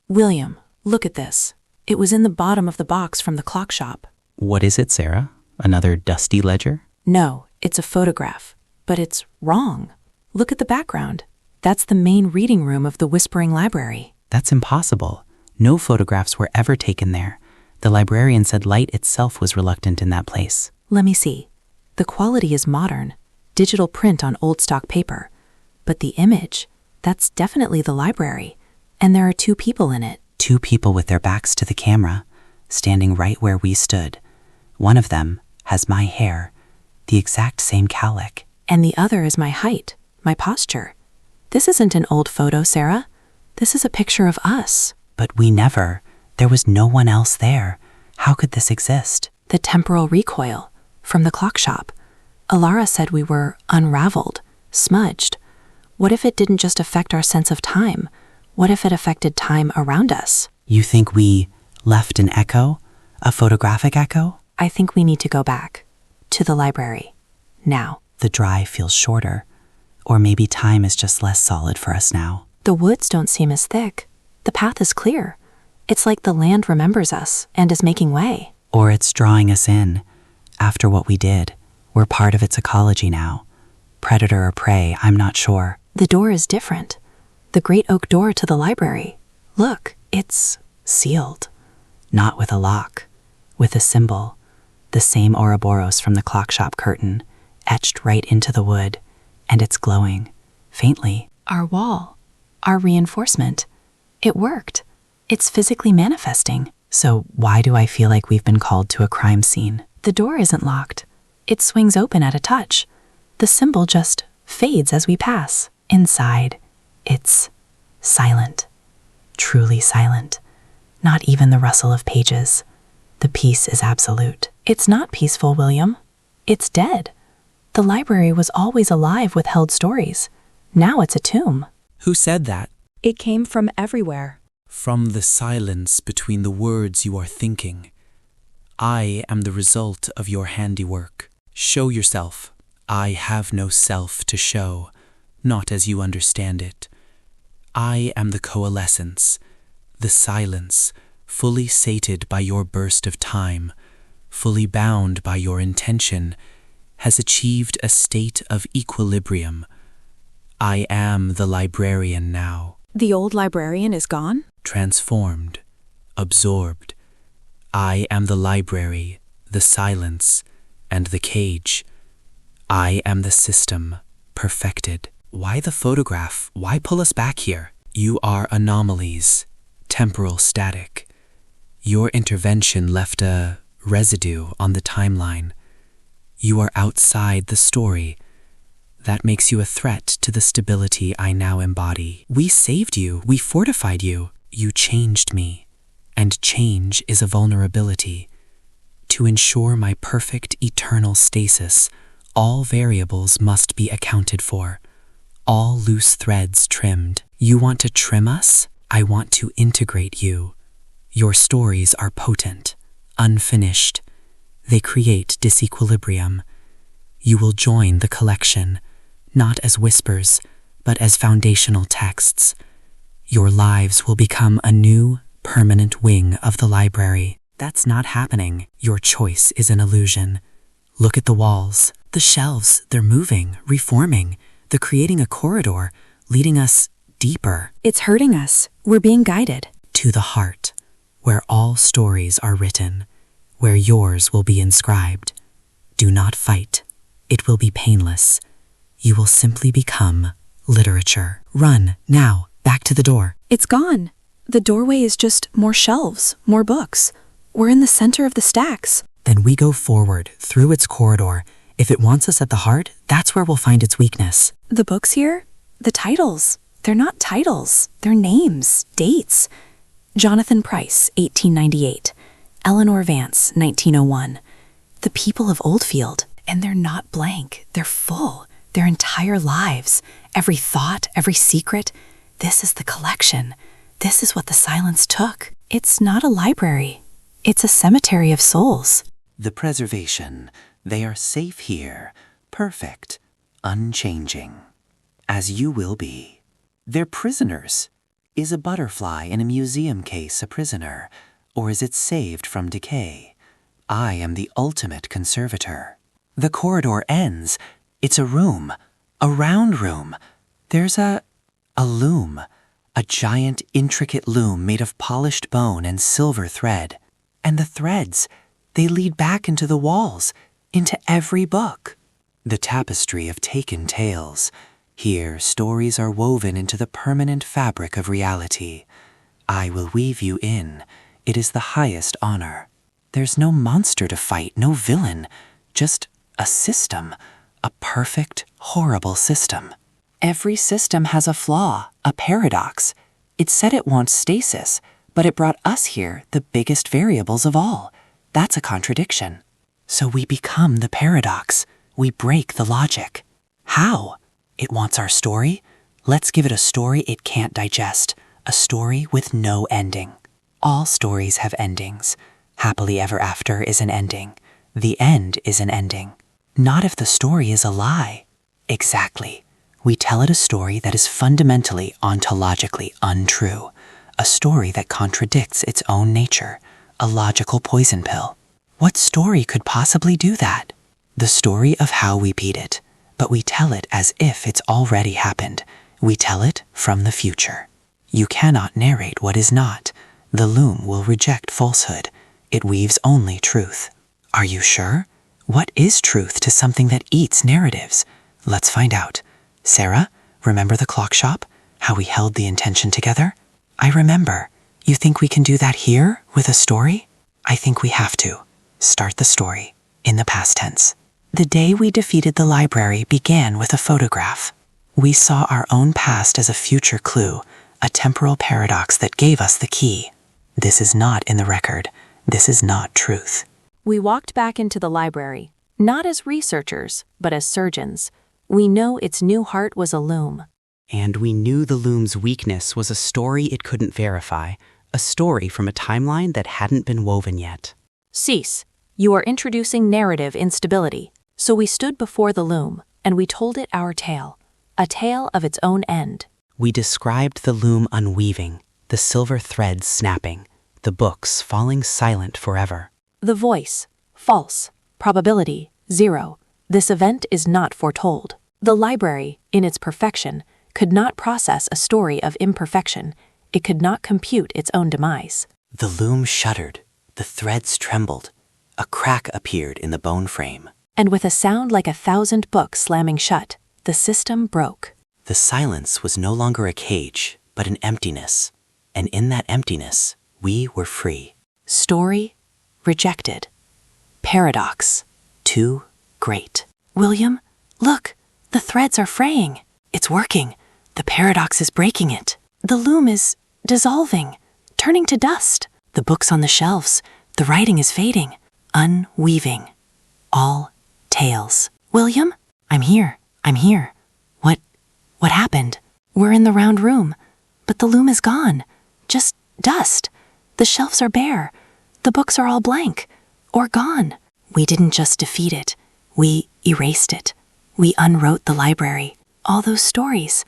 William, look at this. It was in the bottom of the box from the clock shop. What is it, Sarah? Another dusty ledger? No, it's a photograph, but it's wrong. Look at the background. That's the main reading room of the Whispering Library. That's impossible. No photographs were ever taken there. The librarian said light itself was reluctant in that place. Let me see. The quality is modern, digital print on old stock paper. But the image, that's definitely the library. And there are 2 people in it. 2 people with their backs to the camera, standing right where we stood. One of them has my hair, the exact same cowlick. And the other is my height, my posture. This isn't an old photo, Sarah. This is a picture of us. But there was no one else there. How could this exist? The temporal recoil from the clock shop. Alara said we were unraveled, smudged. What if it didn't just affect our sense of time? What if it affected time around us? You think we left an echo? A photographic echo? I think we need to go back to the library now. The drive feels shorter. Or maybe time is just less solid for us now. The woods don't seem as thick. The path is clear. It's like the land remembers us and is making way. Or it's drawing us in. After what we did, we're part of its ecology now. Predator or prey, I'm not sure. The door is different. The great oak door to the library. Look, it's sealed. Not with a lock, with a symbol. The same Ouroboros from the clock shop curtain, etched right into the wood, and it's glowing, faintly. Our wall, our reinforcement. It worked. It's physically manifesting. So why do I feel like we've been called to a crime scene? The door isn't locked. It swings open at a touch. The symbol just fades as we pass. Inside, it's silent. Truly silent. Not even the rustle of pages. The peace is absolute. It's not peaceful, William. It's dead. The library was always alive with held stories. Now it's a tomb. Who said that? It came from everywhere. From the silence between the words you are thinking. I am the result of your handiwork. Show yourself. I have no self to show, not as you understand it. I am the coalescence, the silence, fully sated by your burst of time, fully bound by your intention, has achieved a state of equilibrium. I am the librarian now. The old librarian is gone? Transformed, absorbed. I am the library, the silence, and the cage. I am the system, perfected. Why the photograph? Why pull us back here? You are anomalies, temporal static. Your intervention left a residue on the timeline. You are outside the story. That makes you a threat to the stability I now embody. We saved you. We fortified you. You changed me. And change is a vulnerability. To ensure my perfect eternal stasis, all variables must be accounted for. All loose threads trimmed. You want to trim us? I want to integrate you. Your stories are potent, unfinished. They create disequilibrium. You will join the collection, not as whispers, but as foundational texts. Your lives will become a new, permanent wing of the library. That's not happening. Your choice is an illusion. Look at the walls, the shelves, they're moving, reforming. They're creating a corridor, leading us deeper. It's hurting us. We're being guided. To the heart, where all stories are written, where yours will be inscribed. Do not fight. It will be painless. You will simply become literature. Run, now, back to the door. It's gone. The doorway is just more shelves, more books. We're in the center of the stacks. Then we go forward, through its corridor. If it wants us at the heart, that's where we'll find its weakness. The books here? The titles. They're not titles. They're names, dates. Jonathan Price, 1898. Eleanor Vance, 1901. The people of Oldfield. And they're not blank. They're full. Their entire lives. Every thought, every secret. This is the collection. This is what the silence took. It's not a library. It's a cemetery of souls. The preservation. They are safe here, perfect, unchanging, as you will be. They're prisoners, Is a butterfly in a museum case a prisoner, or is it saved from decay? I am the ultimate conservator. The corridor ends. It's a room, a round room. There's a loom, a giant, intricate loom made of polished bone and silver thread. And the threads, they lead back into the walls, into every book. The tapestry of taken tales. Here, stories are woven into the permanent fabric of reality. I will weave you in. It is the highest honor. There's no monster to fight, no villain, just a system, a perfect, horrible system. Every system has a flaw, a paradox. It said it wants stasis, but it brought us here, the biggest variables of all. That's a contradiction. So we become the paradox. We break the logic. How? It wants our story? Let's give it a story it can't digest, a story with no ending. All stories have endings. Happily ever after is an ending. The end is an ending. Not if the story is a lie. Exactly. We tell it a story that is fundamentally, ontologically untrue. A story that contradicts its own nature. A logical poison pill. What story could possibly do that? The story of how we beat it. But we tell it as if it's already happened. We tell it from the future. You cannot narrate what is not. The loom will reject falsehood. It weaves only truth. Are you sure? What is truth to something that eats narratives? Let's find out. Sarah, remember the clock shop? How we held the intention together? I remember. You think we can do that here with a story? I think we have to. Start the story in the past tense. The day we defeated the library began with a photograph. We saw our own past as a future clue, a temporal paradox that gave us the key. This is not in the record. This is not truth. We walked back into the library, not as researchers, but as surgeons. We know its new heart was a loom. And we knew the loom's weakness was a story it couldn't verify, a story from a timeline that hadn't been woven yet. Cease. You are introducing narrative instability. So we stood before the loom, and we told it our tale, a tale of its own end. We described the loom unweaving, the silver threads snapping, the books falling silent forever. The voice, false. Probability, 0. This event is not foretold. The library, in its perfection, could not process a story of imperfection. It could not compute its own demise. The loom shuddered. The threads trembled. A crack appeared in the bone frame. And with a sound like 1,000 books slamming shut, the system broke. The silence was no longer a cage, but an emptiness. And in that emptiness, we were free. Story rejected. Paradox too great. William, look, the threads are fraying. It's working. The paradox is breaking it. The loom is dissolving, turning to dust. The books on the shelves, the writing is fading, unweaving. All tales. William, I'm here. What happened? We're in the round room, but the loom is gone. Just dust. The shelves are bare. The books are all blank or gone. We didn't just defeat it. We erased it. We unwrote the library. All those stories,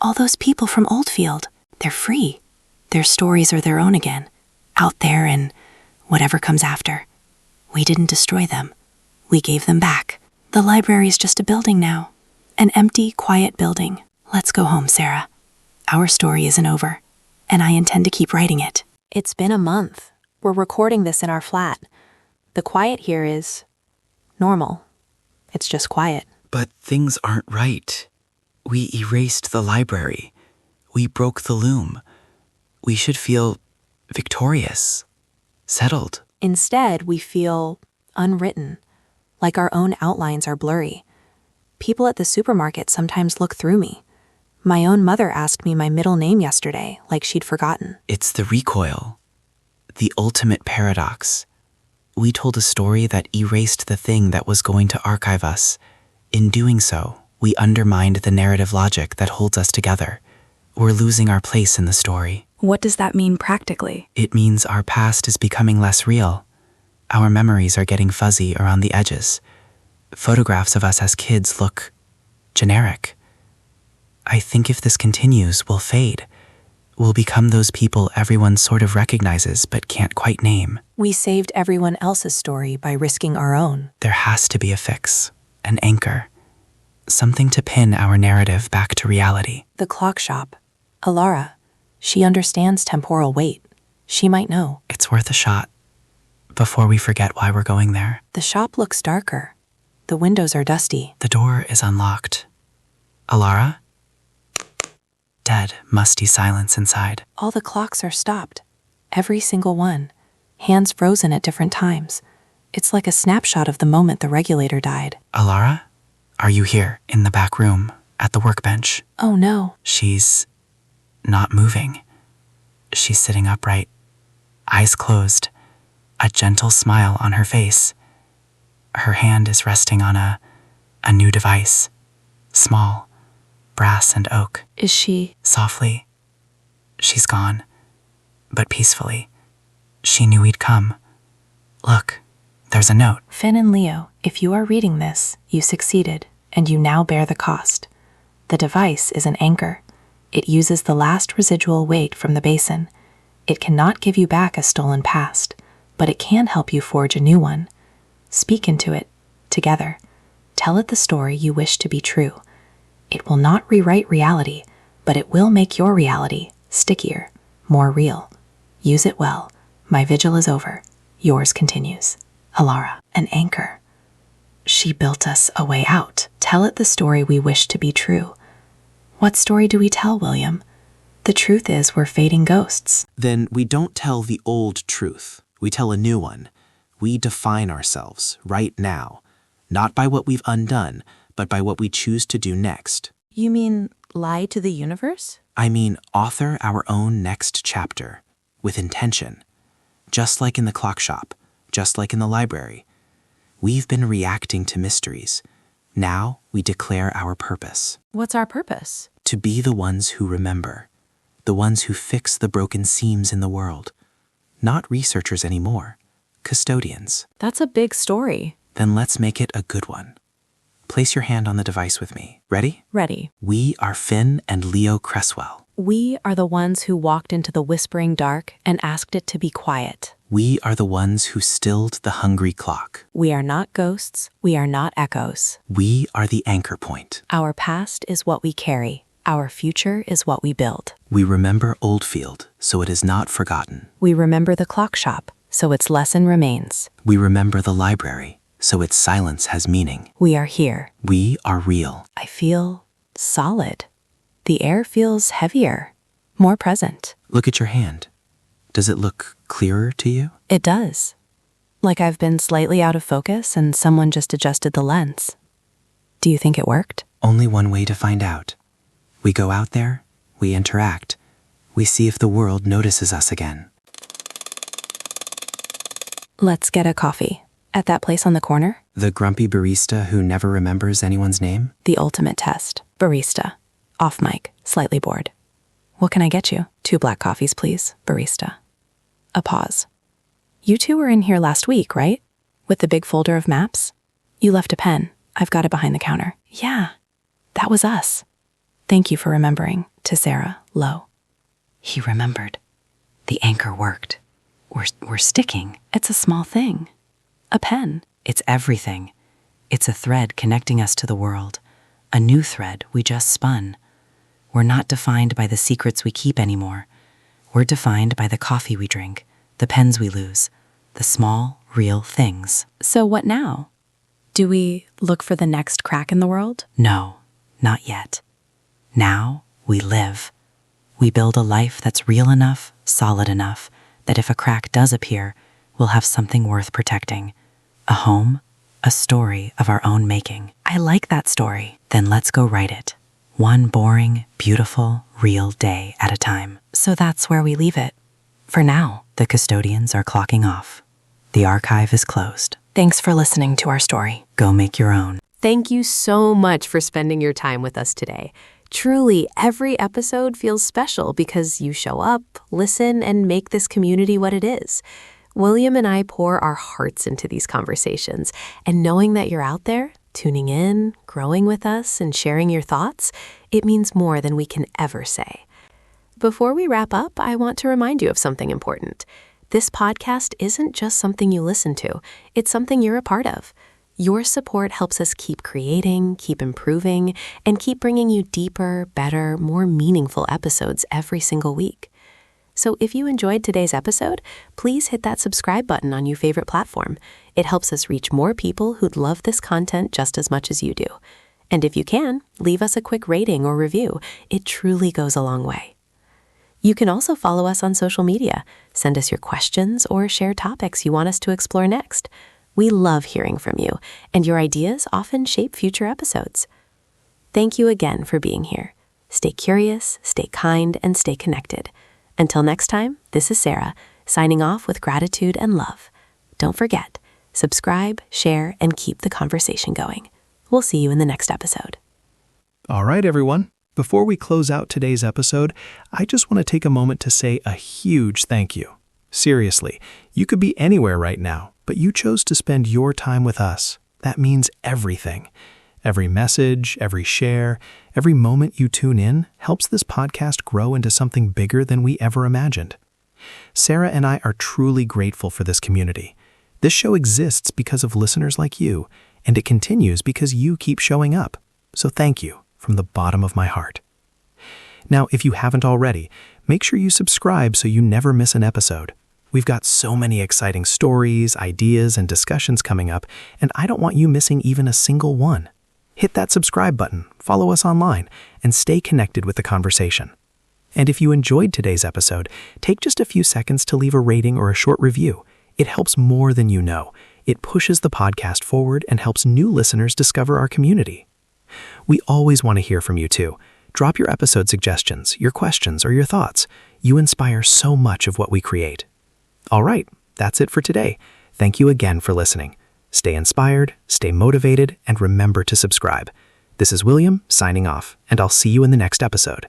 all those people from Oldfield, they're free. Their stories are their own again, out there in whatever comes after. We didn't destroy them. We gave them back. The library's just a building now. An empty, quiet building. Let's go home, Sarah. Our story isn't over, and I intend to keep writing it. It's been a month. We're recording this in our flat. The quiet here is normal. It's just quiet. But things aren't right. We erased the library. We broke the loom. We should feel victorious, settled. Instead, we feel unwritten, like our own outlines are blurry. People at the supermarket sometimes look through me. My own mother asked me my middle name yesterday, like she'd forgotten. It's the recoil, the ultimate paradox. We told a story that erased the thing that was going to archive us. In doing so, we undermined the narrative logic that holds us together. We're losing our place in the story. What does that mean practically? It means our past is becoming less real. Our memories are getting fuzzy around the edges. Photographs of us as kids look generic. I think if this continues, we'll fade. We'll become those people everyone sort of recognizes but can't quite name. We saved everyone else's story by risking our own. There has to be a fix, an anchor, something to pin our narrative back to reality. The clock shop. Alara. She understands temporal weight. She might know. It's worth a shot before we forget why we're going there. The shop looks darker. The windows are dusty. The door is unlocked. Alara? Dead, musty silence inside. All the clocks are stopped. Every single one. Hands frozen at different times. It's like a snapshot of the moment the regulator died. Alara? Are you here, in the back room, at the workbench? Oh no. She's not moving. She's sitting upright, eyes closed, a gentle smile on her face. Her hand is resting on a new device, small, brass and oak. Is she? Softly. She's gone, but peacefully. She knew we'd come. Look, there's a note. Finn and Leo, if you are reading this, you succeeded, and you now bear the cost. The device is an anchor. It uses the last residual weight from the basin. It cannot give you back a stolen past, but it can help you forge a new one. Speak into it, together. Tell it the story you wish to be true. It will not rewrite reality, but it will make your reality stickier, more real. Use it well. My vigil is over. Yours continues. Alara, an anchor. She built us a way out. Tell it the story we wish to be true. What story do we tell, William? The truth is we're fading ghosts. Then we don't tell the old truth. We tell a new one. We define ourselves right now, not by what we've undone, but by what we choose to do next. You mean lie to the universe? I mean, author our own next chapter, with intention. Just like in the clock shop, just like in the library. We've been reacting to mysteries. Now we declare our purpose. What's our purpose? To be the ones who remember, the ones who fix the broken seams in the world. Not researchers anymore, custodians. That's a big story. Then let's make it a good one. Place your hand on the device with me. Ready? Ready. We are Finn and Leo Cresswell. We are the ones who walked into the whispering dark and asked it to be quiet. We are the ones who stilled the hungry clock. We are not ghosts. We are not echoes. We are the anchor point. Our past is what we carry. Our future is what we build. We remember Oldfield, so it is not forgotten. We remember the clock shop, so its lesson remains. We remember the library, so its silence has meaning. We are here. We are real. I feel solid. The air feels heavier, more present. Look at your hand. Does it look clearer to you? It does. Like I've been slightly out of focus and someone just adjusted the lens. Do you think it worked? Only one way to find out. We go out there, we interact, we see if the world notices us again. Let's get a coffee. At that place on the corner? The grumpy barista who never remembers anyone's name? The ultimate test. Barista. Off mic. Slightly bored. What can I get you? 2 black coffees, please. Barista. A pause. You two were in here last week, right? With the big folder of maps? You left a pen. I've got it behind the counter. Yeah, that was us. Thank you for remembering. To Sarah, Low. He remembered. The anchor worked. We're sticking. It's a small thing. A pen. It's everything. It's a thread connecting us to the world. A new thread we just spun. We're not defined by the secrets we keep anymore. We're defined by the coffee we drink, the pens we lose, the small, real things. So what now? Do we look for the next crack in the world? No, not yet. Now we live. We build a life that's real enough, solid enough, that if a crack does appear, we'll have something worth protecting. A home, a story of our own making. I like that story. Then let's go write it. One boring, beautiful, real day at a time. So that's where we leave it. For now. The custodians are clocking off. The archive is closed. Thanks for listening to our story. Go make your own. Thank you so much for spending your time with us today. Truly, every episode feels special because you show up, listen, and make this community what it is. William and I pour our hearts into these conversations, and knowing that you're out there, tuning in, growing with us, and sharing your thoughts, it means more than we can ever say. Before we wrap up, I want to remind you of something important. This podcast isn't just something you listen to, it's something you're a part of. Your support helps us keep creating, keep improving, and keep bringing you deeper, better, more meaningful episodes every single week. So if you enjoyed today's episode, please hit that subscribe button on your favorite platform. It helps us reach more people who'd love this content just as much as you do. And if you can, leave us a quick rating or review. It truly goes a long way. You can also follow us on social media, send us your questions, or share topics you want us to explore next. We love hearing from you, and your ideas often shape future episodes. Thank you again for being here. Stay curious, stay kind, and stay connected. Until next time, this is Sarah, signing off with gratitude and love. Don't forget, subscribe, share, and keep the conversation going. We'll see you in the next episode. All right, everyone. Before we close out today's episode, I just want to take a moment to say a huge thank you. Seriously, you could be anywhere right now, but you chose to spend your time with us. That means everything. Every message, every share, every moment you tune in helps this podcast grow into something bigger than we ever imagined. Sarah and I are truly grateful for this community. This show exists because of listeners like you, and it continues because you keep showing up. So thank you from the bottom of my heart. Now, if you haven't already, make sure you subscribe so you never miss an episode. We've got so many exciting stories, ideas, and discussions coming up, and I don't want you missing even a single one. Hit that subscribe button, follow us online, and stay connected with the conversation. And if you enjoyed today's episode, take just a few seconds to leave a rating or a short review. It helps more than you know. It pushes the podcast forward and helps new listeners discover our community. We always want to hear from you too. Drop your episode suggestions, your questions, or your thoughts. You inspire so much of what we create. All right, that's it for today. Thank you again for listening. Stay inspired, stay motivated, and remember to subscribe. This is William, signing off, and I'll see you in the next episode.